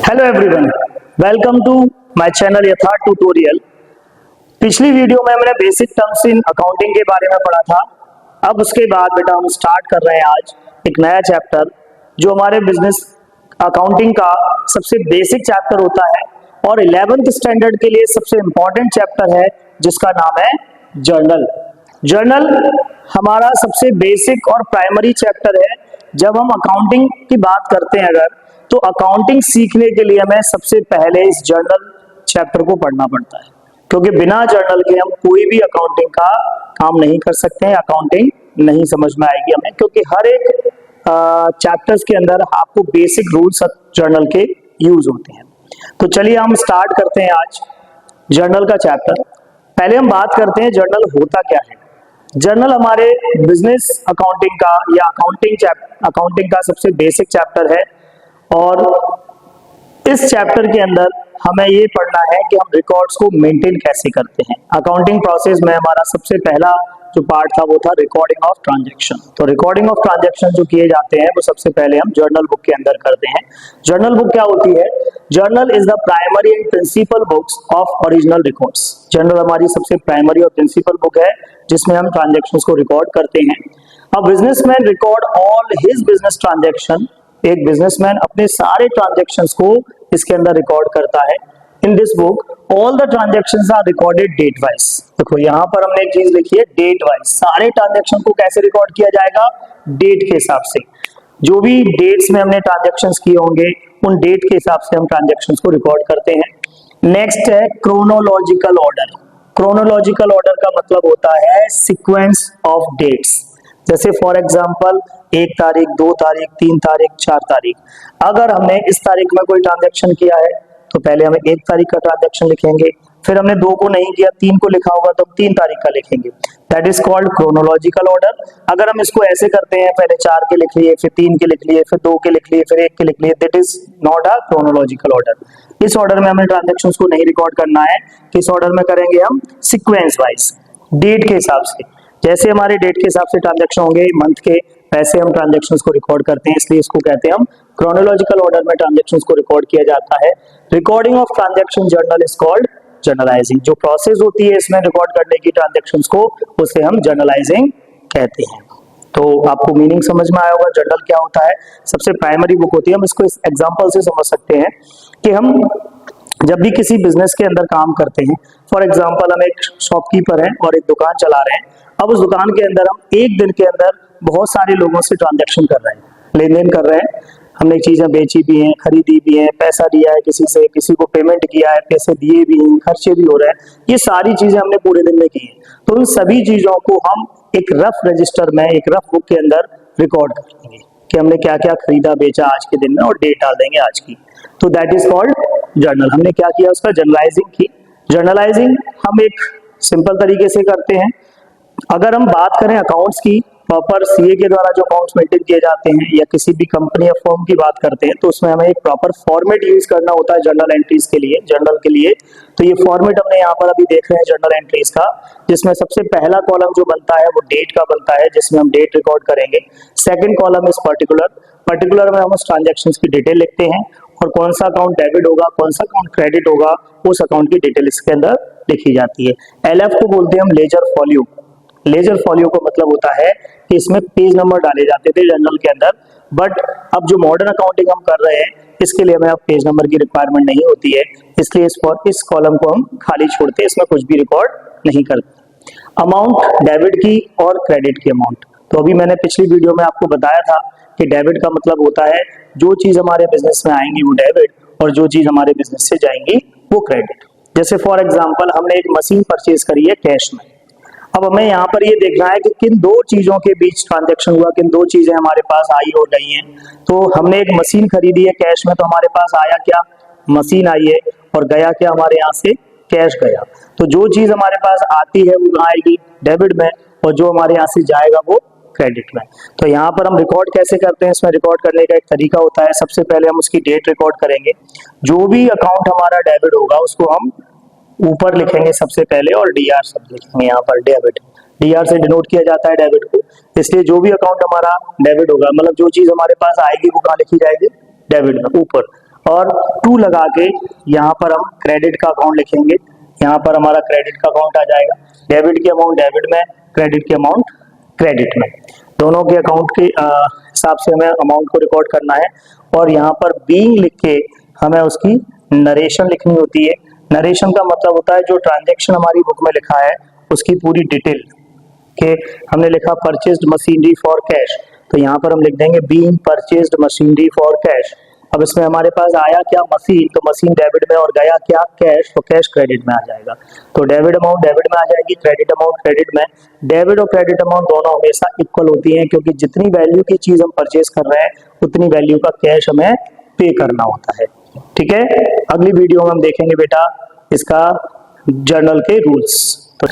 Hello everyone, welcome to my channel Yatharth tutorial. पिछली video में हमने बेसिक टर्म्स इन अकाउंटिंग के बारे में पढ़ा था। अब उसके बाद बेटा हम स्टार्ट कर रहे हैं आज एक नया चैप्टर जो हमारे बिजनेस अकाउंटिंग का सबसे बेसिक चैप्टर होता है और 11th स्टैंडर्ड के लिए सबसे इंपॉर्टेंट चैप्टर है जिसका नाम है जर्नल। जर्नल हमारा सबसे बेसिक और प्राइमरी चैप्टर है। जब हम अकाउंटिंग की बात करते हैं अगर तो अकाउंटिंग सीखने के लिए हमें सबसे पहले इस जर्नल चैप्टर को पढ़ना पड़ता है, क्योंकि बिना जर्नल के हम कोई भी अकाउंटिंग का काम नहीं कर सकते हैं। अकाउंटिंग नहीं समझ में आएगी हमें, क्योंकि हर एक चैप्टर्स के अंदर आपको बेसिक रूल्स जर्नल के यूज होते हैं। तो चलिए हम स्टार्ट करते हैं आज जर्नल का चैप्टर। पहले हम बात करते हैं जर्नल होता क्या है। जर्नल हमारे बिजनेस अकाउंटिंग का या अकाउंटिंग का सबसे बेसिक चैप्टर है और इस चैप्टर के अंदर हमें ये पढ़ना है कि हम रिकॉर्ड्स को मेंटेन कैसे करते हैं। अकाउंटिंग प्रोसेस में हमारा सबसे पहला जो पार्ट था वो था रिकॉर्डिंग ऑफ ट्रांजैक्शन। तो रिकॉर्डिंग ऑफ ट्रांजैक्शन जो किए जाते हैं वो सबसे पहले हम जर्नल बुक के अंदर करते हैं। जर्नल बुक क्या होती है? Journal is the primary and principal books of original records. Journal हमारी सबसे प्राइमरी और प्रिंसिपल बुक है जिसमें हम ट्रांजैक्शंस को रिकॉर्ड करते हैं। अब businessman record all his business transaction. एक बिजनेसमैन अपने सारे ट्रांजैक्शंस को इसके अंदर रिकॉर्ड करता है। In this book all the transactions are recorded date wise. देखो यहाँ पर हमने एक चीज लिखी है, डेट वाइज। सारे ट्रांजैक्शन को कैसे रिकॉर्ड किया जाएगा? डेट के हिसाब से। जो भी डेट्स में हमने ट्रांजैक्शंस किए होंगे उन डेट के हिसाब से हम ट्रांजैक्शंस को रिकॉर्ड करते हैं। नेक्स्ट है क्रोनोलॉजिकल ऑर्डर। क्रोनोलॉजिकल ऑर्डर का मतलब होता है सीक्वेंस ऑफ डेट्स। जैसे फॉर एग्जांपल 1 तारीख, 2 तारीख, 3 तारीख, 4 तारीख। अगर हमने इस तारीख में कोई ट्रांजैक्शन किया है तो पहले हमें 1 तारीख का ट्रांजैक्शन लिखेंगे, फिर हमने 2 को नहीं किया, 3 को लिखा होगा तो 3 तारीख का लिखेंगे। That is called chronological order. अगर हम इसको ऐसे करते हैं, पहले 4 के लिख लिए, फिर 3 के लिख लिए, फिर 2 के लिख लिए, फिर 1 के लिख लिए, that is not a chronological order. इस ऑर्डर में हमें ट्रांजैक्शंस को नहीं रिकॉर्ड करना है। किस ऑर्डर में करेंगे हम? सीक्वेंस वाइज, डेट के हिसाब से। जैसे हमारे डेट के हिसाब से ट्रांजैक्शन होंगे मंथ के, वैसे हम ट्रांजैक्शंस को रिकॉर्ड करते हैं, इसलिए इसको कहते हैं हम क्रोनोलॉजिकल ऑर्डर में ट्रांजैक्शंस को रिकॉर्ड किया जाता है। Recording of transaction journal is called journalising. जो प्रोसेस होती है इसमें रिकॉर्ड करने की ट्रांजैक्शंस को, उसे हम जर्नलाइजिंग कहते हैं। तो आपको मीनिंग समझ में आया होगा जर्नल क्या होता है। सबसे प्राइमरी बुक होती है। हम इसको इस एग्जांपल से समझ सकते हैं कि हम जब भी किसी बिजनेस के अंदर काम करते हैं, फॉर एग्जांपल हम एक शॉपकीपर हैं और एक दुकान चला रहे हैं। अब उस दुकान के अंदर हम एक दिन के अंदर बहुत सारे लोगों से ट्रांजैक्शन कर रहे हैं, लेन देन कर रहे हैं। हमने चीजें बेची भी हैं, खरीदी भी हैं, पैसा दिया है किसी से, किसी को पेमेंट किया है, पैसे दिए भी हैं, खर्चे भी हो रहे हैं। ये सारी चीजें हमने पूरे दिन में की हैं। तो उन सभी चीजों को हम एक रफ रजिस्टर में, एक रफ बुक के अंदर रिकॉर्ड कर लेंगे कि हमने क्या क्या खरीदा बेचा आज के दिन में, और डेट डाल देंगे आज की। तो दैट इज कॉल्ड जर्नल। हमने क्या किया? उसका जर्नलाइजिंग की। जर्नलाइजिंग हम एक सिंपल तरीके से करते हैं। अगर हम बात करें अकाउंट्स की, प्रॉपर सीए के द्वारा जो अकाउंट्स मेंटेन किए जाते हैं, या किसी भी कंपनी या फर्म की बात करते हैं, तो उसमें हमें एक प्रॉपर फॉर्मेट यूज करना होता है जर्नल एंट्रीज के लिए, जर्नल के लिए। तो ये फॉर्मेट हमने यहाँ पर अभी देख रहे हैं जर्नल एंट्रीज का, जिसमें सबसे पहला कॉलम जो बनता है वो डेट का बनता है, जिसमें हम डेट रिकॉर्ड करेंगे। Second column is particular. Particular में हम उस ट्रांजैक्शंस की डिटेल लिखते हैं और कौन सा अकाउंट डेबिट होगा, कौन सा अकाउंट क्रेडिट होगा, उस अकाउंट की डिटेल इसके अंदर लिखी जाती है। एलएफ को बोलते हैं हम लेजर फॉलियो। लेजर फॉलियो का मतलब होता है कि इसमें पेज नंबर डाले जाते थे जर्नल के अंदर, बट अब जो मॉडर्न अकाउंटिंग हम कर रहे हैं इसके लिए हमें अब पेज नंबर की रिक्वायरमेंट नहीं होती है, इसलिए इस कॉलम को हम खाली छोड़ते हैं, इसमें कुछ भी रिकॉर्ड नहीं करते। अमाउंट डेबिट की और क्रेडिट की अमाउंट। तो अभी मैंने पिछली वीडियो में आपको बताया था कि डेबिट का मतलब होता है जो चीज हमारे बिजनेस में आएंगी वो डेबिट, और जो चीज हमारे बिजनेस से जाएंगी वो क्रेडिट। जैसे फॉर एग्जांपल हमने एक मशीन परचेज करी है कैश में। अब हमें यहाँ पर ये देखना है कि किन दो चीजों के बीच ट्रांजैक्शन हुआ, किन दो चीजें हमारे पास आई और गई हैं। तो हमने एक मशीन खरीदी है कैश में, तो हमारे पास आया क्या? मशीन आई है, और गया क्या? हमारे यहाँ से कैश गया। तो जो चीज हमारे पास आती है वो कहाँ आएगी? डेबिट में, और जो हमारे यहाँ से जाएगा वो क्रेडिट में। तो यहाँ पर हम रिकॉर्ड कैसे करते हैं? इसमें रिकॉर्ड करने का एक तरीका होता है। सबसे पहले हम उसकी डेट रिकॉर्ड करेंगे। जो भी अकाउंट हमारा डेबिट होगा उसको हम ऊपर लिखेंगे सबसे पहले, और डीआर शब्द लिखेंगे यहाँ पर। डेबिट, डीआर से डिनोट किया जाता है डेबिट को, इसलिए जो भी अकाउंट हमारा डेबिट होगा, मतलब जो चीज हमारे पास आएगी वो कहाँ लिखी जाएगी? डेबिट में ऊपर। और 2 लगा के यहाँ पर हम क्रेडिट का अकाउंट लिखेंगे। यहाँ पर हमारा क्रेडिट का अकाउंट आ जाएगा, डेबिट की अमाउंट डेबिट में, क्रेडिट की अमाउंट क्रेडिट में, दोनों के अकाउंट के हिसाब से हमें अमाउंट को रिकॉर्ड करना है। और यहाँ पर बीइंग लिख के हमें उसकी नरेशन लिखनी होती है। नरेशन का मतलब होता है जो ट्रांजैक्शन हमारी बुक में लिखा है उसकी पूरी डिटेल के। हमने लिखा परचेज्ड मशीनरी फॉर कैश, तो यहाँ पर हम लिख देंगे being purchased machinery for cash. अब इसमें हमारे पास आया क्या मशीन, तो मशीन डेबिट में, और गया क्या कैश, तो कैश क्रेडिट में आ जाएगा। तो डेबिट अमाउंट डेबिट में आ जाएगी, क्रेडिट अमाउंट क्रेडिट में। डेबिट और क्रेडिट अमाउंट दोनों हमेशा इक्वल होती हैं, क्योंकि जितनी वैल्यू की चीज हम परचेज कर रहे हैं उतनी वैल्यू का कैश हमें पे करना होता है। ठीक है, अगली वीडियो में हम देखेंगे बेटा इसका जर्नल के रूल्स। तो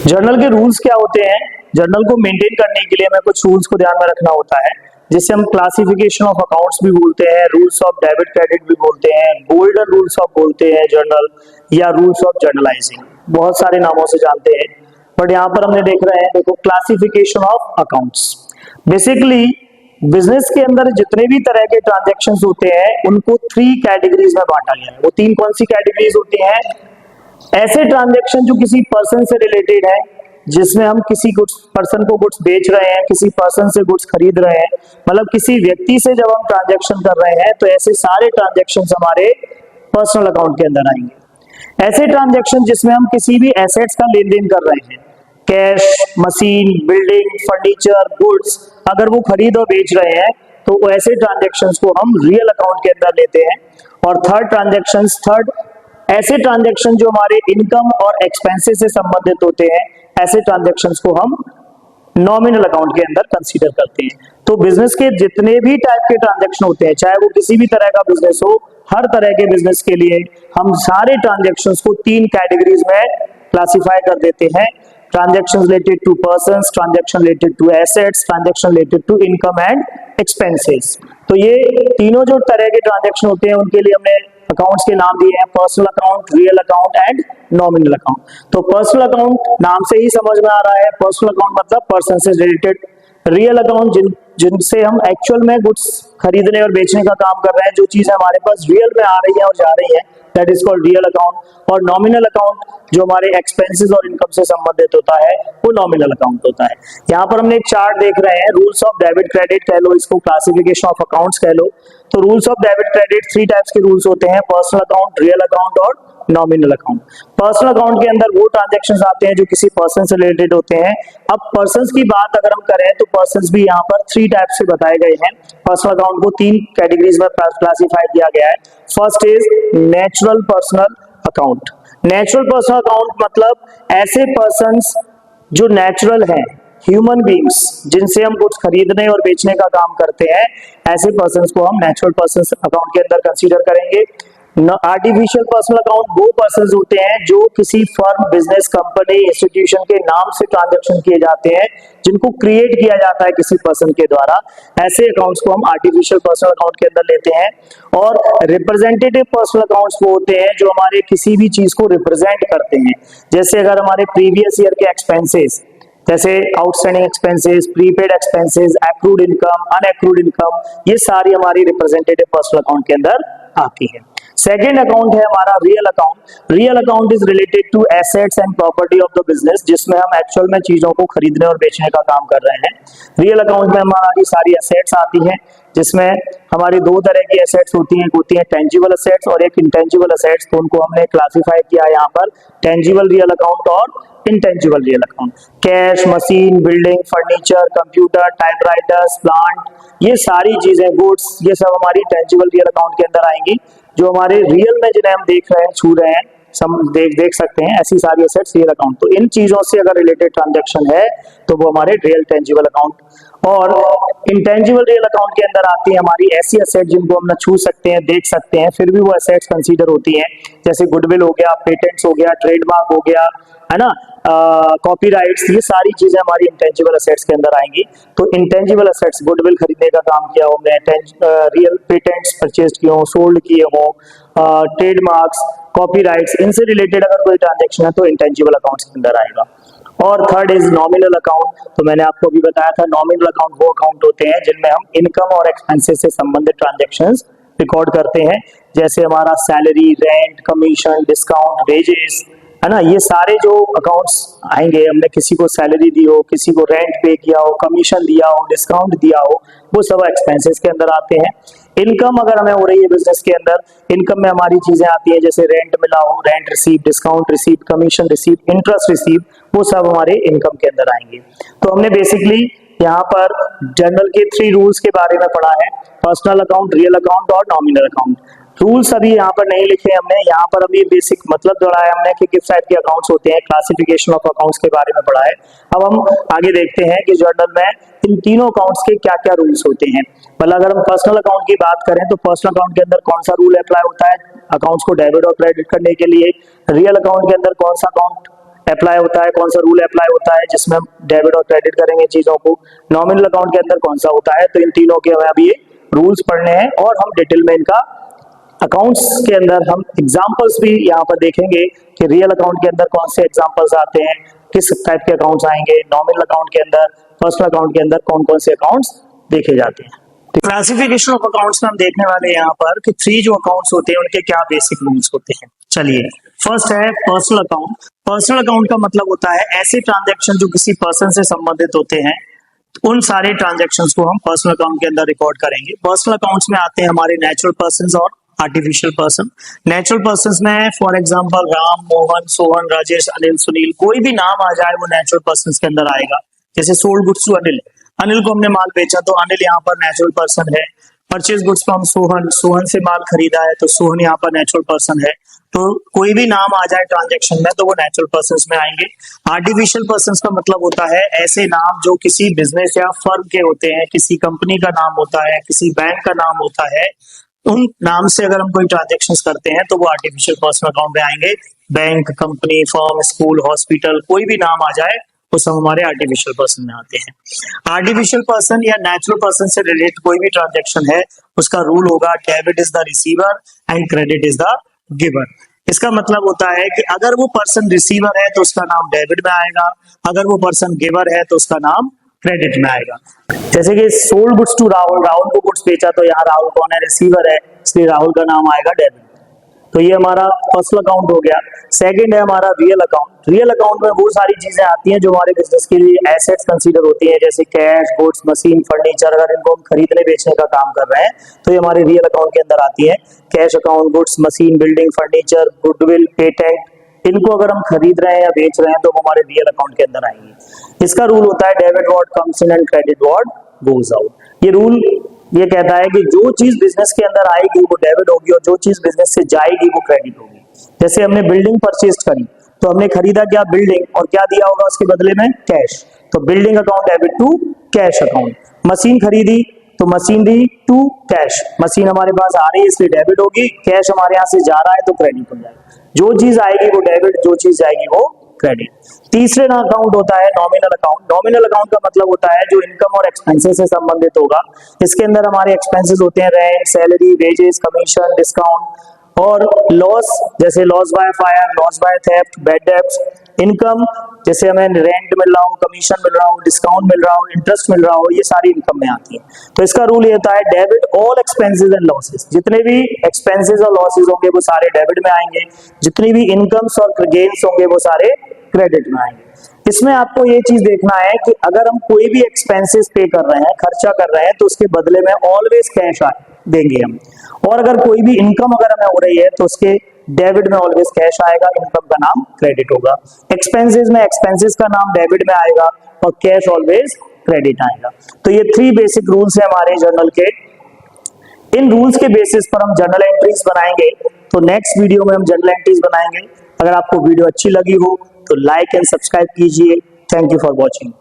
जर्नल के रूल्स क्या होते हैं, जर्नल को मेंटेन करने के लिए हमें कुछ रूल्स को ध्यान में रखना होता है, जिसे हम क्लासिफिकेशन ऑफ अकाउंट्स भी बोलते हैं, रूल्स ऑफ डेबिट क्रेडिट भी बोलते हैं, गोल्डन रूल्स ऑफ बोलते हैं जर्नल, या रूल्स ऑफ जर्नलाइजिंग, बहुत सारे नामों से जानते हैं। बट यहाँ पर हमने देख रहे हैं, देखो classification of accounts. Basically business के अंदर जितने भी तरह के ट्रांजैक्शंस होते हैं उनको 3 कैटेगरीज में बांटा गया है। वो 3 कौन सी कैटेगरीज होती हैं, ऐसे ट्रांजैक्शन जो किसी पर्सन से रिलेटेड है, जिसमें हम किसी गुड्स पर्सन को गुड्स बेच रहे हैं, किसी पर्सन से गुड्स खरीद रहे हैं, मतलब किसी व्यक्ति से जब हम ट्रांजैक्शन कर रहे हैं, तो ऐसे सारे ट्रांजैक्शंस हमारे पर्सनल अकाउंट के अंदर आएंगे। ऐसे ट्रांजैक्शन जिसमें हम किसी भी एसेट्स का लेन देन कर रहे हैं, cash, machine, building, furniture, goods, अगर वो खरीद और बेच रहे हैं तो ऐसे ट्रांजैक्शंस को हम रियल अकाउंट के अंदर लेते हैं। और थर्ड ऐसे ट्रांजैक्शन जो हमारे इनकम और एक्सपेंसेस से संबंधित होते हैं, ऐसे ट्रांजैक्शंस को हम नॉमिनल अकाउंट के अंदर कंसीडर करते हैं। तो बिजनेस के जितने भी टाइप के ट्रांजैक्शन होते हैं, चाहे वो किसी भी तरह का बिजनेस हो, हर तरह के बिजनेस के लिए हम सारे ट्रांजैक्शंस को 3 कैटेगरीज में क्लासिफाई कर देते हैं। Transaction related to persons, transaction related to assets, transaction related to income and expenses. तो ये तीनों जो तरह के ट्रांजैक्शन होते हैं उनके लिए हमने अकाउंट्स के नाम दिए हैं, personal account, real account and nominal account. तो पर्सनल अकाउंट नाम से ही समझ में आ रहा है, पर्सनल अकाउंट मतलब पर्सन से रिलेटेड। रियल अकाउंट जिनसे हम एक्चुअल में गुड्स खरीदने और बेचने का काम कर रहे हैं, जो चीजें हमारे पास रियल में आ रही है और जा रही है, that is called real account. और नॉमिनल अकाउंट जो हमारे एक्सपेंसेस और इनकम से संबंधित होता है, वो नॉमिनल अकाउंट होता है। यहाँ पर हमने एक चार्ट देख रहे हैं, रूल्स ऑफ डेबिट क्रेडिट कह लो, इसको क्लासिफिकेशन ऑफ अकाउंट्स कह लो। तो rules of debit credit 3 types के रूल्स होते हैं, पर्सनल अकाउंट, रियल अकाउंट और नॉमिनल अकाउंट। पर्सनल अकाउंट के अंदर वो ट्रांजैक्शंस आते हैं जो किसी पर्सन से रिलेटेड होते हैं। अब पर्संस की बात अगर हम करें तो पर्संस भी यहाँ पर 3 टाइप से बताए गए हैं। पर्सनल अकाउंट को 3 कैटेगरीज में क्लासिफाई किया गया है। First is natural personal account. Natural personal account मतलब ऐसे पर्संस जो नेचुरल हैं, ह्यूमन बींग्स, जिनसे हम गुड्स खरीदने और बेचने का काम करते हैं, ऐसे पर्संस को हम नेचुरल पर्संस अकाउंट के अंदर कंसीडर करेंगे। आर्टिफिशियल पर्सनल अकाउंट वो पर्संस होते हैं जो किसी फर्म, बिजनेस, कंपनी, इंस्टीट्यूशन के नाम से ट्रांजैक्शन किए जाते हैं, जिनको क्रिएट किया जाता है किसी पर्सन के द्वारा। ऐसे अकाउंट्स को हम आर्टिफिशियल पर्सनल अकाउंट के अंदर लेते हैं। और रिप्रेजेंटेटिव पर्सनल अकाउंट्स वो होते हैं जो हमारे किसी भी चीज को रिप्रेजेंट करते हैं। जैसे अगर हमारे प्रीवियस ईयर के एक्सपेंसेस, जैसे outstanding expenses, prepaid expenses, accrued income, unaccrued income, ये सारी हमारी रिप्रेजेंटेटिव पर्सनल अकाउंट के अंदर आती है। सेकेंड अकाउंट है हमारा real account. Real account is related to assets and property of the business, जिसमें हम एक्चुअल में चीजों को खरीदने और बेचने का काम कर रहे हैं। रियल अकाउंट में हमारी सारी एसेट्स आती हैं, जिसमें हमारी 2 तरह की एसेट्स होती हैं टेंजिबल एसेट्स और एक इंटेंजिबल एसेट्स। तो उनको हमने क्लासिफाई किया यहाँ पर, टेंजिबल रियल अकाउंट और intangible real account. Cash, machine, building, furniture, computer, typewriters, plant, ये सारी चीजें, गुड्स, ये सब हमारी टेंजिबल रियल अकाउंट के अंदर आएंगी। जो हमारे रियल में जिन्हें हम देख रहे हैं, छू रहे हैं, देख सकते हैं, ऐसी सारी एसेट्स रियल अकाउंट। तो इन चीजों से अगर रिलेटेड ट्रांजैक्शन है तो वो हमारे रियल टेंजिबल अकाउंट। और इंटेंजिबल रियल अकाउंट के अंदर आती है हमारी ऐसी एसेट जिनको हम ना छू सकते हैं, देख सकते हैं, फिर भी वो एसेट्स कंसीडर होती हैं। जैसे गुडविल हो गया, पेटेंट्स हो गया, ट्रेडमार्क हो गया, है ना, कॉपीराइट्स, ये सारी चीजें हमारी इंटेंजिबल एसेट्स के अंदर आएंगी। तो इंटेंजिबल एसेट्स, गुडविल खरीदने का काम किया हो हमने, रियल पेटेंट्स परचेज किए हो, सोल्ड किए हो, ट्रेडमार्क्स, कॉपीराइट्स, इनसे रिलेटेड अगर कोई ट्रांजैक्शन है तो इंटेंजिबल अकाउंट्स के अंदर आएगा। और थर्ड इज नॉमिनल अकाउंट। तो मैंने आपको भी बताया था, नॉमिनल अकाउंट वो अकाउंट होते हैं जिनमें हम इनकम और एक्सपेंसेस से संबंधित ट्रांजैक्शंस रिकॉर्ड करते हैं। जैसे हमारा salary, rent, commission, discount, wages, है ना, ये सारे जो अकाउंट्स आएंगे, हमने किसी को सैलरी दी हो, किसी को रेंट पे किया हो, कमीशन दिया हो, डिस्काउंट दिया हो, वो सब एक्सपेंसेस के अंदर आते हैं। इनकम अगर हमें हो रही है बिजनेस के अंदर, इनकम में हमारी चीजें आती है जैसे रेंट मिला हो, rent receive, discount receive, commission receive, interest receive, वो सब हमारे इनकम के अंदर आएंगे। तो हमने बेसिकली यहाँ पर जर्नल के 3 रूल्स के बारे में पढ़ा है, पर्सनल अकाउंट, रियल अकाउंट और नॉमिनल अकाउंट। रूल्स अभी यहाँ पर नहीं लिखे हमने, यहाँ पर अभी बेसिक मतलब जोड़ा है हमने कि किस टाइप के अकाउंट्स होते हैं, क्लासिफिकेशन ऑफ अकाउंट्स के बारे में पढ़ा है। अब हम आगे देखते हैं कि जर्नल में इन तीनों अकाउंट्स के क्या क्या रूल्स होते हैं। मतलब अगर हम पर्सनल अकाउंट की बात करें तो पर्सनल अकाउंट के अंदर कौन सा रूल अप्लाई होता है अकाउंट्स को डेबिट और क्रेडिट करने के लिए, रियल अकाउंट के अंदर कौन सा अकाउंट अप्लाई होता है, कौन सा रूल अप्लाई होता है जिसमें हम डेबिट और क्रेडिट करेंगे चीजों को, नॉमिनल अकाउंट के अंदर कौन सा होता है। तो इन तीनों के हमें अभी रूल्स पढ़ने हैं और हम डिटेल में इनका अकाउंट्स के अंदर हम एग्जांपल्स भी यहाँ पर देखेंगे कि रियल अकाउंट के अंदर कौन से एग्जांपल्स आते हैं, किस टाइप के अकाउंट्स आएंगे, नॉमिनल अकाउंट के अंदर, पर्सनल अकाउंट के अंदर कौन कौन से अकाउंट्स देखे जाते हैं। क्लासिफिकेशन ऑफ अकाउंट्स में हम देखने वाले हैं यहाँ पर कि 3 जो अकाउंट्स होते हैं उनके क्या बेसिक रूल्स होते हैं। चलिए, फर्स्ट है पर्सनल अकाउंट। पर्सनल अकाउंट का मतलब होता है ऐसे ट्रांजैक्शन जो किसी पर्सन से संबंधित होते हैं, उन सारे ट्रांजैक्शंस को हम पर्सनल अकाउंट के अंदर रिकॉर्ड करेंगे। पर्सनल अकाउंट्स में आते हैं हमारे नेचुरल पर्संस और आर्टिफिशियल पर्सन। नेचुरल पर्संस में फॉर एग्जांपल राम, मोहन, सोहन, राजेश, अनिल, सुनील, कोई भी नाम आ जाए वो नेचुरल पर्संस के अंदर आएगा। जैसे sold goods to Anil, Anil को हमने माल बेचा तो अनिल यहाँ पर नेचुरल पर्सन है। Purchase goods from Sohan, Sohan से माल खरीदा है तो सोहन यहाँ पर नेचुरल पर्सन है। तो कोई भी नाम आ जाए ट्रांजैक्शन में तो वो नेचुरल पर्संस में आएंगे। आर्टिफिशियल पर्संस का मतलब होता है ऐसे नाम जो किसी बिजनेस या फर्म के होते हैं, किसी कंपनी का नाम होता है, किसी बैंक का नाम होता है, उन नाम से अगर हम कोई ट्रांजैक्शंस करते हैं तो वो आर्टिफिशियल पर्सन अकाउंट में आएंगे। Bank, company, firm, school, hospital, कोई भी नाम आ जाए वो सब हमारे आर्टिफिशियल पर्सन में आते हैं। आर्टिफिशियल पर्सन या नेचुरल पर्सन से रिलेटेड कोई भी ट्रांजैक्शन है उसका रूल होगा debit is the receiver and credit is the giver. इसका मतलब होता है कि अगर वो पर्सन रिसीवर है तो उसका नाम डेबिट में आएगा, अगर वो पर्सन गिवर है तो उसका नाम क्रेडिट में आएगा। जैसे कि sold goods to Rahul, Rahul को गुड्स बेचा तो यहाँ राहुल कौन है, रिसीवर है, इसलिए राहुल का नाम आएगा डेबिट। तो ये हमारा पर्सनल अकाउंट हो गया। सेकंड है हमारा रियल अकाउंट। रियल अकाउंट में वो सारी चीजें आती हैं जो हमारे बिजनेस के लिए एसेट्स कंसीडर होती हैं, जैसे कैश, गुड्स, मशीन, फर्नीचर। अगर इनको हम खरीदने बेचने का काम कर रहे हैं तो ये हमारे रियल अकाउंट के अंदर आती है। Cash account, goods, machine, building, furniture, goodwill, patent, इनको अगर हम खरीद रहे हैं या बेच रहे हैं तो वो हमारे रियल अकाउंट के अंदर आएंगे। इसका रूल होता है debit what comes in and credit what goes out. ये रूल ये कहता है कि जो चीज बिजनेस के अंदर आएगी वो डेबिट होगी और जो चीज बिजनेस से जाएगी वो क्रेडिट होगी। जैसे हमने बिल्डिंग परचेज करी तो हमने खरीदा क्या, बिल्डिंग, और क्या दिया होगा उसके बदले में, कैश। तो building account debit to cash account. Machine खरीदी तो मशीनरी टू कैश, मशीन हमारे पास आ रही है इसलिए डेबिट होगी, कैश हमारे यहाँ से जा रहा है तो क्रेडिट हो जाएगा। जो चीज आएगी वो डेबिट, जो चीज जाएगी वो क्रेडिट। तीसरे ना अकाउंट होता है नॉमिनल अकाउंट। नॉमिनल अकाउंट का मतलब होता है जो इनकम और एक्सपेंसेस से संबंधित होगा। इसके अंदर हमारे एक्सपेंसेस होते हैं rent, salary, wages, commission, discount और लॉस, जैसे loss by fire, loss by theft, bad debts. Income जैसे हमें रेंट मिल रहा हो, कमीशन मिल रहा हो, डिस्काउंट मिल रहा हो, इंटरेस्ट मिल रहा हो, ये सारी इनकम में आती है। तो इसका रूल ये होता है debit all expenses and losses. जितने भी एक्सपेंसेस और लॉसेस होंगे वो सारे डेबिट में आएंगे, जितनी भी इनकम्स और गेन्स होंगे वो सारे क्रेडिट में आएंगे। इसमें आपको ये चीज देखना है कि अगर हम कोई भी एक्सपेंसेस पे कर रहे हैं, खर्चा कर रहे हैं, तो उसके बदले में ऑलवेज कैश देंगे हम। और अगर कोई भी इनकम अगर हमें हो रही है तो उसके डेबिट में ऑलवेज कैश आएगा, इनकम का नाम क्रेडिट होगा। एक्सपेंसेस में एक्सपेंसेस का नाम डेबिट में आएगा और कैश ऑलवेज क्रेडिट आएगा। तो ये 3 बेसिक रूल्स है हमारे जर्नल के। इन रूल्स के बेसिस पर हम जर्नल एंट्रीज बनाएंगे। तो नेक्स्ट वीडियो में हम जर्नल एंट्रीज बनाएंगे। अगर आपको वीडियो अच्छी लगी हो तो लाइक एंड सब्सक्राइब कीजिए। Thank you for watching.